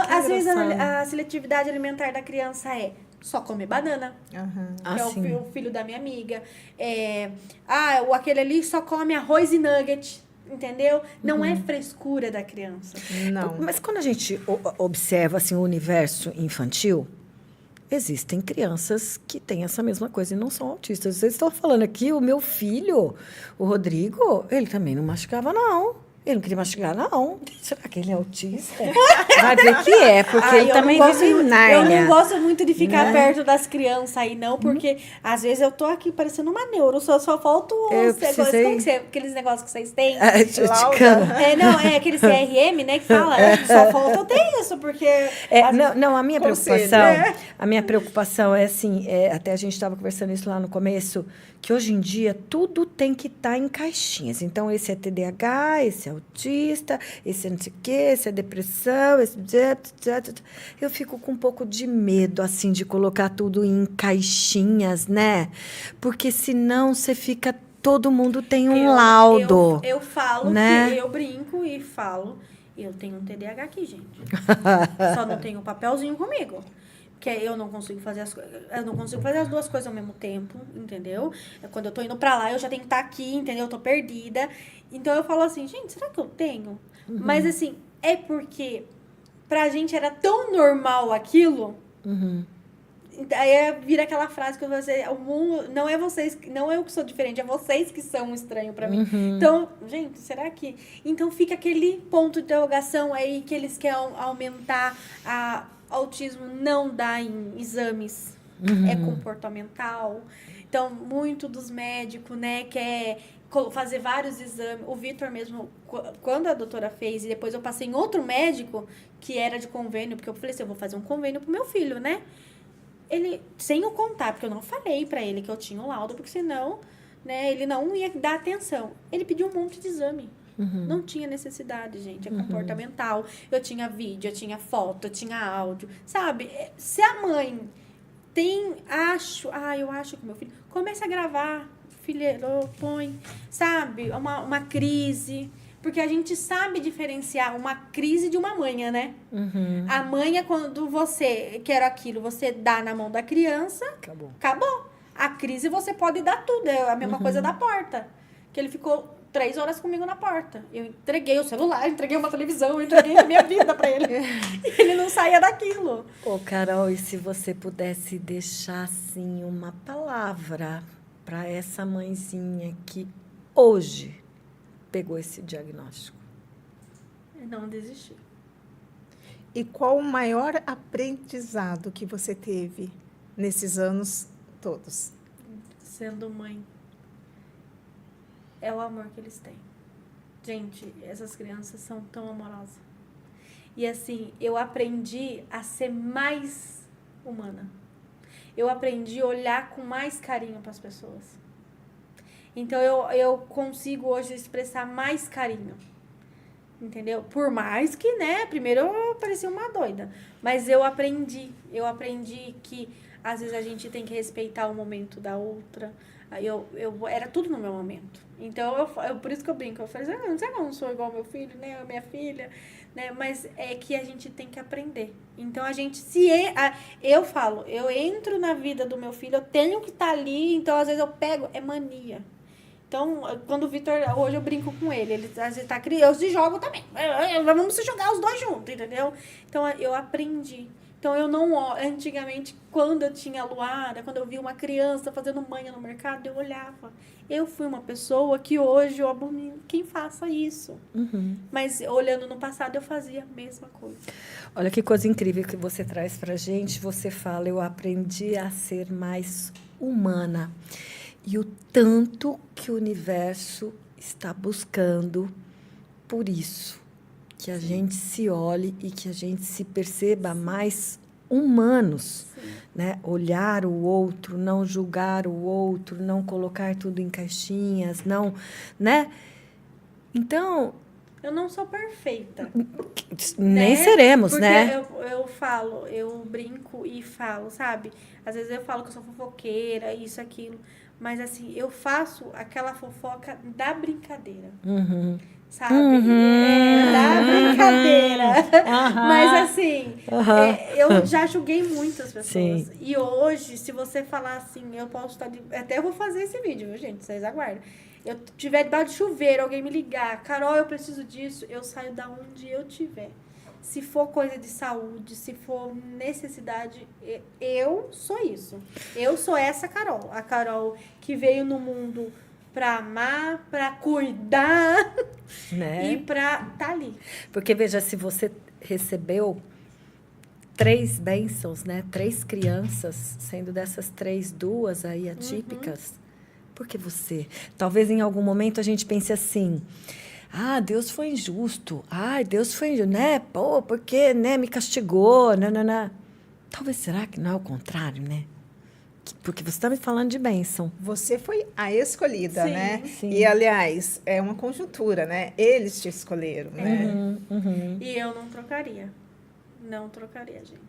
Às vezes engraçado. a seletividade alimentar da criança é só comer banana, Aham. que é assim, o filho da minha amiga. Aquele ali só come arroz e nugget, entendeu? Não é frescura da criança. Não. Mas quando a gente observa assim, o universo infantil, existem crianças que têm essa mesma coisa e não são autistas. Vocês estão falando aqui, o meu filho, o Rodrigo, ele também não mastigava, não. Ele não queria mastigar, não. Será que ele é autista? Vai ver que é, porque ele eu também não gosto, vive em eu Nárnia. não gosto muito de ficar Né? perto das crianças aí, não, porque às vezes eu tô aqui parecendo uma neuro, só falta Eu os negócios, precisei- como que aqueles negócios que vocês têm. Ticano. Não, é aquele CRM, né, que fala, só falta eu ter isso, porque... às vezes- Não, a minha Conselho, preocupação, a minha preocupação é assim, até a gente estava conversando isso lá no começo, que hoje em dia tudo tem que estar em caixinhas. Então, esse é TDAH, esse é autista, esse é não sei o quê, esse é depressão, esse... Eu fico com um pouco de medo, assim, de colocar tudo em caixinhas, né? Porque senão você fica... Todo mundo tem um laudo. Eu falo né? que eu brinco e falo, eu tenho um TDAH aqui, gente. Só não tenho um papelzinho comigo. Porque eu não consigo fazer eu não consigo fazer as duas coisas ao mesmo tempo, entendeu? Quando eu tô indo pra lá, eu já tenho que estar aqui, entendeu? Eu tô perdida. Então eu falo assim, gente, será que eu tenho? Mas assim, é porque pra gente era tão normal aquilo. Aí vira aquela frase que eu vou dizer, o mundo não é vocês, não é eu que sou diferente, é vocês que são estranhos pra mim. Então, gente, será que... Então fica aquele ponto de interrogação aí que eles querem aumentar a autismo, não dá em exames, é comportamental. Então, muito dos médicos, né, quer fazer vários exames. O Vitor mesmo, quando a doutora fez, e depois eu passei em outro médico, que era de convênio, porque eu falei assim, eu vou fazer um convênio pro meu filho, né? Ele, sem eu contar, porque eu não falei pra ele que eu tinha um laudo, porque senão, né, ele não ia dar atenção. Ele pediu um monte de exame. Não tinha necessidade, gente. É comportamental. Eu tinha vídeo, eu tinha foto, eu tinha áudio. Sabe? Se a mãe tem, eu acho que meu filho... Comece a gravar. Filho, põe. Sabe? Uma crise. Porque a gente sabe diferenciar uma crise de uma manha, né? A manha, quando você quer aquilo, você dá na mão da criança. Acabou. A crise você pode dar tudo. É a mesma coisa da porta. Que ele ficou 3 horas comigo na porta. Eu entreguei o celular, entreguei uma televisão, eu entreguei a minha vida pra ele. E ele não saía daquilo. Ô, Carol, e se você pudesse deixar, assim, uma palavra para essa mãezinha que hoje pegou esse diagnóstico? Não desistir. E qual o maior aprendizado que você teve nesses anos todos? Sendo mãe. É o amor que eles têm. Gente, essas crianças são tão amorosas. E assim, eu aprendi a ser mais humana. Eu aprendi a olhar com mais carinho para as pessoas. Então, eu consigo hoje expressar mais carinho. Entendeu? Por mais que, né, primeiro eu parecia uma doida. Mas eu aprendi que às vezes a gente tem que respeitar o momento da outra. Aí era tudo no meu momento. Então, por isso que eu brinco. Eu falei assim, não sei que eu não sou igual ao meu filho, né? A minha filha, né? Mas é que a gente tem que aprender. Então, eu falo, eu entro na vida do meu filho, eu tenho que estar ali. Então, às vezes eu pego, é mania. Então, quando o Vitor, hoje eu brinco com ele às vezes tá criança, eu se jogo também. Vamos se jogar os dois juntos, entendeu? Então, eu aprendi. Então, eu não... Antigamente, quando eu tinha Luara, quando eu via uma criança fazendo manha no mercado, eu olhava. Eu fui uma pessoa que hoje eu abomino quem faça isso. Mas, olhando no passado, eu fazia a mesma coisa. Olha que coisa incrível que você traz pra gente. Você fala, eu aprendi a ser mais humana. E o tanto que o universo está buscando por isso. Que a gente se olhe e que a gente se perceba mais humanos, né? Olhar o outro, não julgar o outro, não colocar tudo em caixinhas, não, né? Então... Eu não sou perfeita. Nem né? seremos, porque né? Eu falo, eu brinco e falo, sabe? Às vezes eu falo que eu sou fofoqueira, isso, aquilo. Mas, assim, eu faço aquela fofoca da brincadeira. Sabe? Da brincadeira. Mas, assim, eu já julguei muitas pessoas. Sim. E hoje, se você falar assim, eu posso estar... Até eu vou fazer esse vídeo, viu, gente? Vocês aguardam. Eu tiver debaixo de chuveiro, alguém me ligar, Carol, eu preciso disso, eu saio da onde eu tiver. Se for coisa de saúde, se for necessidade, eu sou isso. Eu sou essa Carol. A Carol que veio no mundo pra amar, pra cuidar Né? e pra tá ali. Porque, veja, se você recebeu 3 bênçãos, né? 3 crianças, sendo dessas 3, 2 aí atípicas, porque você... Talvez em algum momento a gente pense assim, ah, Deus foi injusto, ai, Deus foi injusto, né? Pô, porque, né, me castigou, nananã. Talvez, será que não é o contrário, né? Porque você está me falando de bênção. Você foi a escolhida, Sim, né? sim. E, aliás, é uma conjuntura, né? Eles te escolheram, né? E eu não trocaria. Não trocaria, gente.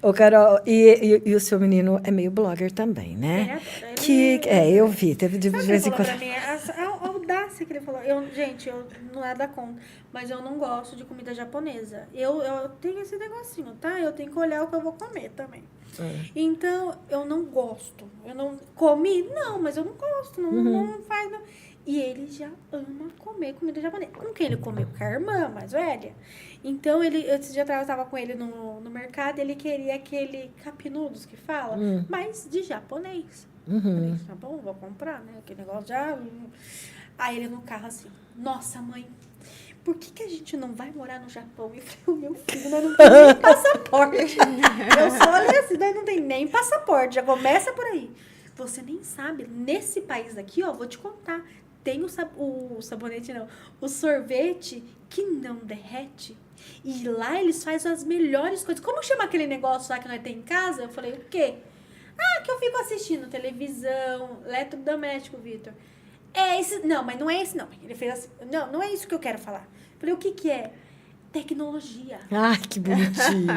Ô, Carol, e o seu menino é meio blogger também, né? Ele adora. Eu vi, teve de Sabe o que vez ele em falou quando. pra mim? A audácia que ele falou. Gente, eu não é da conta, mas eu não gosto de comida japonesa. Eu tenho esse negocinho, tá? Eu tenho que olhar o que eu vou comer também. Então, eu não gosto. Eu não comi? Não, mas eu não gosto. Não faz... Não. E ele já ama comer comida japonesa. Com quem ele comeu? Com a irmã mais velha. Então, esse dia atrás eu tava com ele no mercado, ele queria aquele capinudos que fala, mas de japonês. Falei, tá bom, vou comprar, né? Aquele negócio já... Aí ele no carro assim, nossa, mãe, por que a gente não vai morar no Japão? Eu falei, o meu filho, nós não tem nem passaporte. Eu só olhei assim, nós não tem nem passaporte, já começa por aí. Você nem sabe, nesse país aqui, ó, vou te contar, tem o sabonete, não, o sorvete que não derrete. E lá eles fazem as melhores coisas. Como chama aquele negócio lá que nós temos em casa? Eu falei, o quê? Ah, que eu fico assistindo televisão, eletrodoméstico, Vitor. É esse, não, mas não é esse não. Ele fez assim, não é isso que eu quero falar. Eu falei, o que é? Tecnologia. Ai, que bonitinho.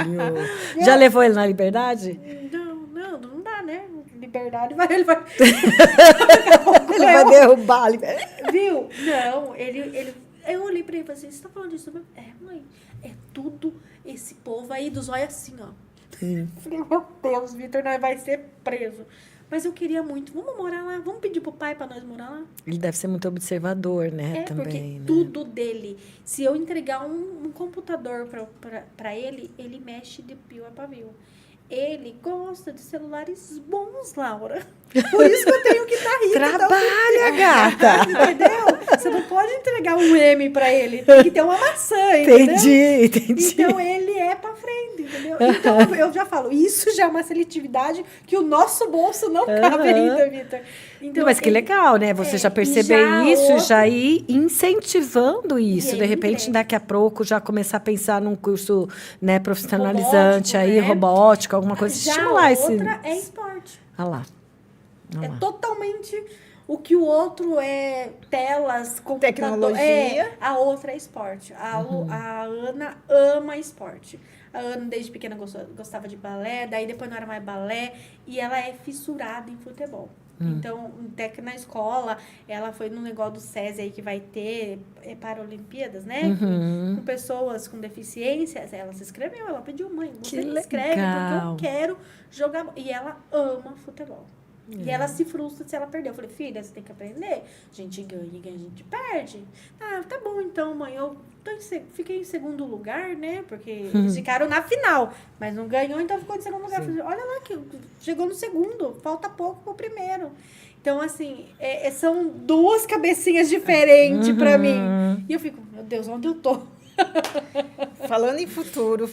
Já levou ele na Liberdade? Não dá, né? Liberdade, ele vai... Ele vai derrubar a Liberdade. Viu? Não, eu olhei pra ele e falei assim, você tá falando disso? Mãe, é tudo esse povo aí dos olhos assim, ó. Falei, meu Deus, Vitor, nós vai ser preso. Mas eu queria muito, vamos morar lá, vamos pedir pro pai pra nós morar lá. Ele deve ser muito observador, né? Porque também, né? tudo dele. Se eu entregar um computador pra ele, ele mexe de pio a pavio. Ele gosta de celulares bons, Laura. Por isso que eu tenho que estar rica. Trabalha, gata! Entendeu? Você não pode entregar um M pra ele. Tem que ter uma maçã, entendeu? Entendi. Então, ele é pra frente, entendeu? Então, eu já falo, isso já é uma seletividade que o nosso bolso não cabe ainda, Vitor. Então, Mas que legal, né? Você já perceber isso, já ir incentivando isso. De repente, daqui a pouco, já começar a pensar num curso, né, profissionalizante, robótico, aí, né? robótica, alguma coisa. Já Estimular a esse... outra é esporte. Ah lá. É totalmente o que o outro é telas, computador. Tecnologia. A outra é esporte. A Ana ama esporte. A Ana, desde pequena, gostava de balé, daí depois não era mais balé, e ela é fissurada em futebol. Então, até que na escola, ela foi num negócio do SESI aí que vai ter Paralimpíadas, né? Com pessoas com deficiências. Ela se inscreveu, ela pediu, mãe, você me inscreve, porque eu quero jogar. E ela ama futebol. E ela se frustra se ela perder. Eu falei, filha, você tem que aprender. A gente ganha e a gente perde. Ah, tá bom então, mãe. Eu fiquei em segundo lugar, né? Porque eles ficaram na final. Mas não ganhou, então ficou em segundo lugar. Eu falei, olha lá, que chegou no segundo. Falta pouco pro primeiro. Então, assim, são duas cabecinhas diferentes pra mim. E eu fico, meu Deus, onde eu tô? Falando em futuro,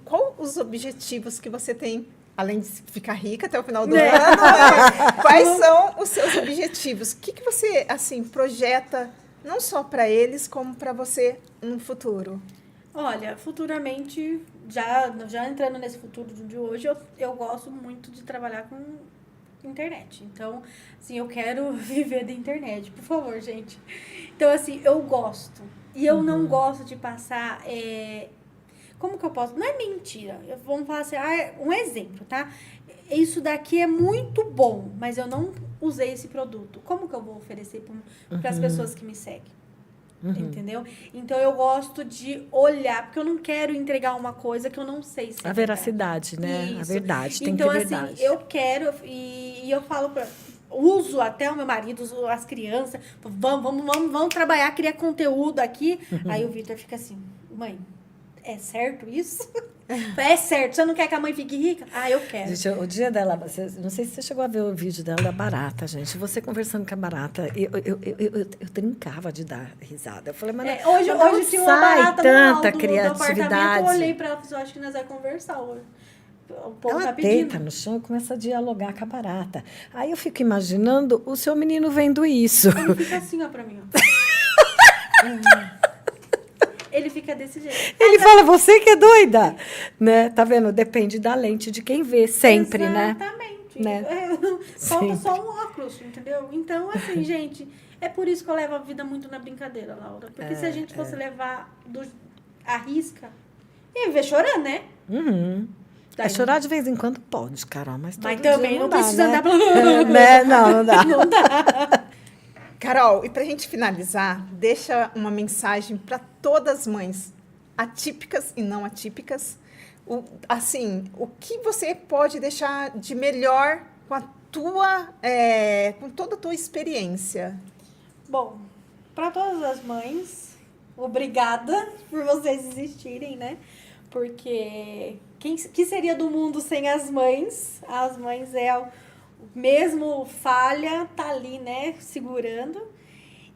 qual os objetivos que você tem, além de ficar rica até o final do ano, quais são os seus objetivos? O que você, assim, projeta, não só para eles, como para você no futuro? Olha, futuramente, já entrando nesse futuro de hoje, eu gosto muito de trabalhar com internet. Então, assim, eu quero viver da internet, por favor, gente. Então, assim, eu gosto. E eu não gosto de passar... Como que eu posso? Não é mentira. Vamos falar assim, um exemplo, tá? Isso daqui é muito bom, mas eu não usei esse produto. Como que eu vou oferecer para as pessoas que me seguem? Entendeu? Então, eu gosto de olhar, porque eu não quero entregar uma coisa que eu não sei se é a veracidade, né? Isso. A verdade, tem então, que ter assim, verdade. eu quero, e eu falo uso até o meu marido, uso as crianças, vamos trabalhar, criar conteúdo aqui. Aí o Vitor fica assim, mãe, é certo isso? É certo, você não quer que a mãe fique rica? Ah, eu quero. Gente, o dia dela, não sei se você chegou a ver o vídeo dela da barata, gente. Você conversando com a barata, eu trincava de dar risada. Eu falei, mas hoje tinha uma barata tanta do criatividade. Eu olhei pra ela e falei, acho que nós vamos conversar hoje. O povo Ela tá pedindo. deita no chão e começa a dialogar com a barata. Aí eu fico imaginando o seu menino vendo isso. Ele fica assim, ó, pra mim, ó. Ele fica desse jeito. Ele fala, você que é doida, né? Tá vendo? Depende da lente de quem vê, sempre, Exatamente. né? Falta só um óculos, entendeu? Então, assim, gente, é por isso que eu levo a vida muito na brincadeira, Laura. Porque se a gente fosse levar à risca, ia ver chorando, né? Uhum. Chorar de vez em quando pode, Carol, mas todo Mas dia também não dá, precisa né? andar pra... Né? Não dá. Não dá. Carol, e para a gente finalizar, deixa uma mensagem para todas as mães, atípicas e não atípicas. O que você pode deixar de melhor com a com toda a tua experiência? Bom, para todas as mães, obrigada por vocês existirem, né? Porque que seria do mundo sem as mães? As mães mesmo falha, tá ali, né, segurando.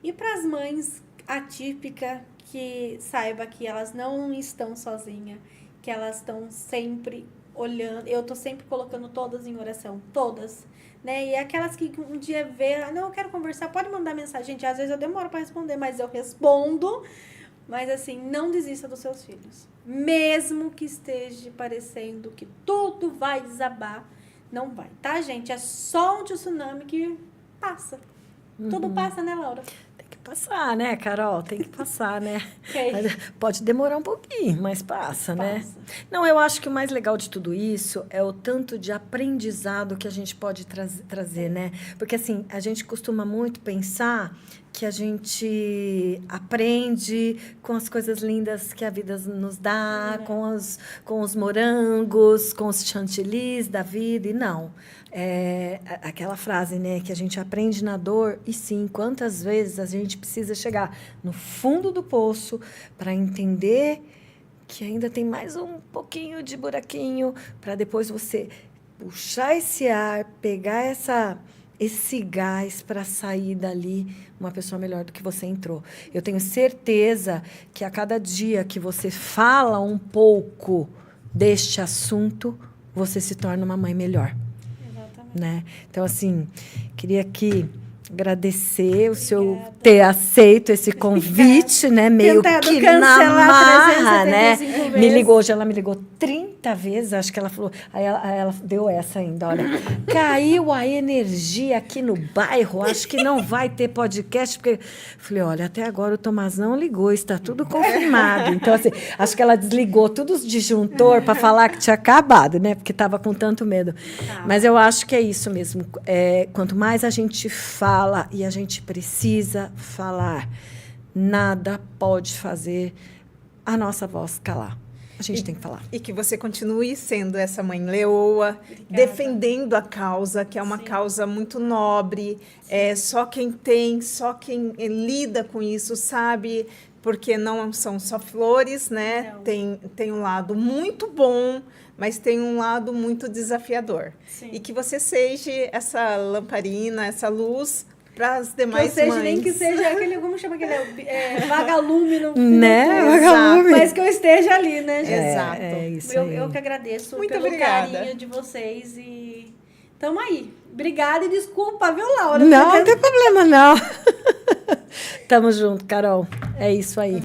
E para as mães atípicas, que saiba que elas não estão sozinhas, que elas estão sempre olhando. Eu tô sempre colocando todas em oração, todas, né? E aquelas que um dia não, eu quero conversar, pode mandar mensagem. Gente, às vezes eu demoro para responder, mas eu respondo. Mas assim, não desista dos seus filhos. Mesmo que esteja parecendo que tudo vai desabar, não vai, tá, gente? É só um tsunami que passa. Tudo passa, né, Laura? Tem que passar, né, Carol? Tem que passar, né? Okay. Pode demorar um pouquinho, mas passa, né? Não, eu acho que o mais legal de tudo isso é o tanto de aprendizado que a gente pode trazer, né? Porque, assim, a gente costuma muito pensar que a gente aprende com as coisas lindas que a vida nos dá, com os morangos, com os chantilis da vida, e não. É aquela frase, né, que a gente aprende na dor, e sim, quantas vezes a gente precisa chegar no fundo do poço para entender que ainda tem mais um pouquinho de buraquinho, para depois você puxar esse ar, pegar esse gás para sair dali uma pessoa melhor do que você entrou. Eu tenho certeza que a cada dia que você fala um pouco deste assunto, você se torna uma mãe melhor. Exatamente. Né? Então, assim, queria aqui agradecer o seu ter aceito esse convite, né? Meio tentado que cancelar na marra, 375 né? vezes. Me ligou, hoje ela me ligou 30 vezes, acho que ela falou, aí ela deu essa ainda, olha, caiu a energia aqui no bairro, acho que não vai ter podcast, porque falei, olha, até agora o Tomás não ligou, está tudo confirmado. Então, assim, acho que ela desligou tudo os disjuntor para falar que tinha acabado, né? Porque estava com tanto medo. Mas eu acho que é isso mesmo. Quanto mais a gente fala, e a gente precisa falar, nada pode fazer a nossa voz calar. A gente tem que falar. E que você continue sendo essa mãe leoa, defendendo a causa, que é uma causa muito nobre. Só quem lida com isso sabe, porque não são só flores, né? Tem um lado muito bom, mas tem um lado muito desafiador. Sim. E que você seja essa lamparina, essa luz para as demais mães. Nem que seja aquele, como chama aquele, vagalume no né? Vagalume. Mas que eu esteja ali, né, gente? Exato. Isso eu que agradeço muito pelo obrigada. carinho de vocês e tamo aí. Obrigada e desculpa, viu, Laura? Não tem problema, não. Tamo junto, Carol. É isso aí.